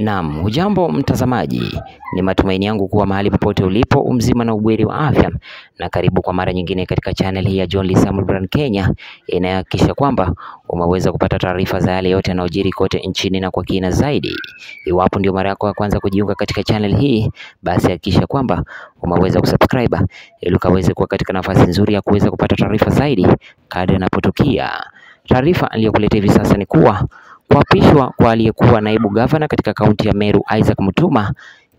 Naam, hujambo mtazamaji, ni matumaini yangu kuwa mahali popote ulipo mzima na ubuheri wa afya, na karibu kwa mara nyingine katika channel hii ya John Lee Samuel Brand Kenya, inayohakikisha kwamba umeweza kupata taarifa za yale yote yanayojiri kote nchini na kwa kina zaidi. Iwapo ndio mara yako ya kwanza kujiunga katika channel hii, basi hakikisha kwamba umeweza kusubscribe ili ukaweze kuwa katika nafasi nzuri ya kuweza kupata taarifa zaidi kadri inapotukia. Taarifa niliyokuletea hivi sasa ni kuwa kuapishwa kwa aliyekuwa naibu gavana katika kaunti ya Meru Isaac Mutuma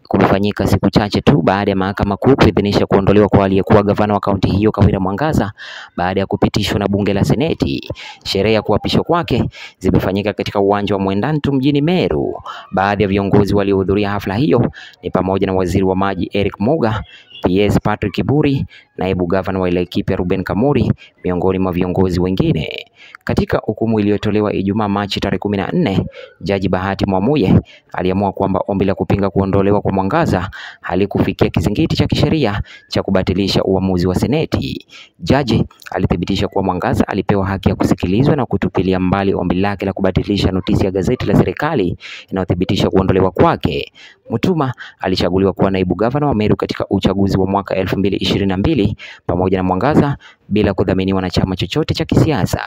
kumefanyika siku chache tu baada ya mahakama kuu kuidhinisha kuondolewa kwa aliyekuwa gavana wa kaunti hiyo Kawira Mwangaza baada ya kupitishwa na bunge la Seneti. Sherehe ya kuapishwa kwake zimefanyika katika uwanja wa Mwendantu mjini Meru. Baadhi ya viongozi waliohudhuria hafla hiyo ni pamoja na waziri wa maji Eric Muga, PS Patrick Kiburi, naibu gavana wa Laikipia Ruben Kamuri, miongoni mwa viongozi wengine. Katika hukumu iliyotolewa Ijumaa Machi tarehe 14, Jaji Bahati Mwamuye aliamua kwamba ombi la kupinga kuondolewa kwa Mwangaza halikufikia kizingiti cha kisheria cha kubatilisha uamuzi wa Seneti. Jaji alithibitisha kuwa Mwangaza alipewa haki ya kusikilizwa na kutupilia mbali ombi lake la kubatilisha notisi ya gazeti la serikali inayothibitisha kuondolewa kwake. Mutuma alichaguliwa kuwa naibu gavana wa Meru katika uchaguzi wa mwaka 2022 pamoja na Mwangaza bila kudhaminiwa na chama chochote cha kisiasa.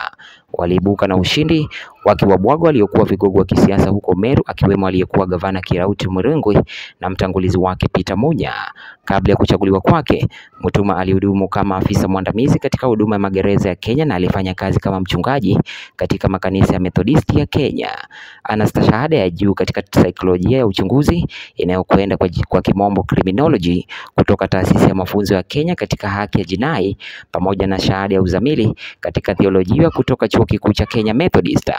Waliibuka na ushindi wakiwabwaga waliokuwa vigogo wa kisiasa huko Meru, akiwemo aliyekuwa gavana Kirauti Murungwi na mtangulizi wake Peter Munya. Kabla ya kuchaguliwa kwake, Mutuma alihudumu kama afisa mwandamizi katika huduma ya magereza ya Kenya na alifanya kazi kama mchungaji katika makanisa ya Methodisti ya Kenya. Ana stashahada ya juu katika saikolojia ya uchunguzi inayokwenda kwa kimombo criminology kutoka taasisi ya mafunzo ya Kenya katika haki ya jinai, pamoja na shahada ya uzamili katika theolojia kutoka chuo kikuu cha Kenya Methodist.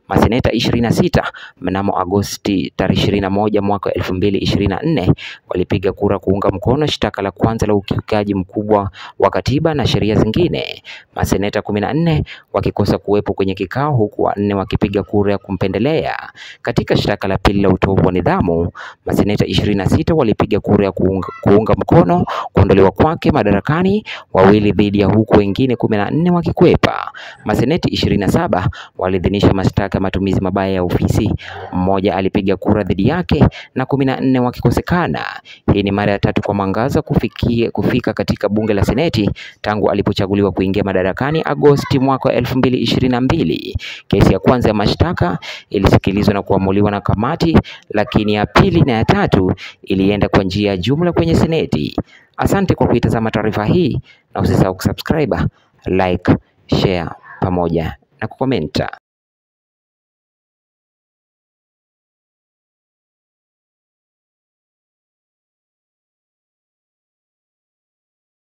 Maseneta 26 mnamo Agosti tarehe 21 mwaka 2024 walipiga kura kuunga mkono shtaka la kwanza la ukiukaji mkubwa wa katiba na sheria zingine. Maseneta 14 wakikosa kuwepo kwenye kikao, huku 4 wakipiga kura ya kumpendelea. Katika shtaka la pili la utovu wa nidhamu, maseneta 26 walipiga kura ya kuunga mkono kuondolewa kwake madarakani, 2 dhidi ya huku wengine 14 wakikwepa. Maseneti 27 waliidhinisha mashtaka ya matumizi mabaya ya ofisi, 1 alipiga kura dhidi yake na 14 wakikosekana. Hii ni mara ya 3 kwa Mwangaza kufika katika bunge la Seneti tangu alipochaguliwa kuingia madarakani Agosti mwaka 2022. Kesi ya kwanza ya mashtaka ilisikilizwa na kuamuliwa na kamati, lakini ya pili na ya tatu ilienda kwa njia ya jumla kwenye Seneti. Asante kwa kuitazama taarifa hii, na usisahau kusubscribe, like, share pamoja na kukomenta.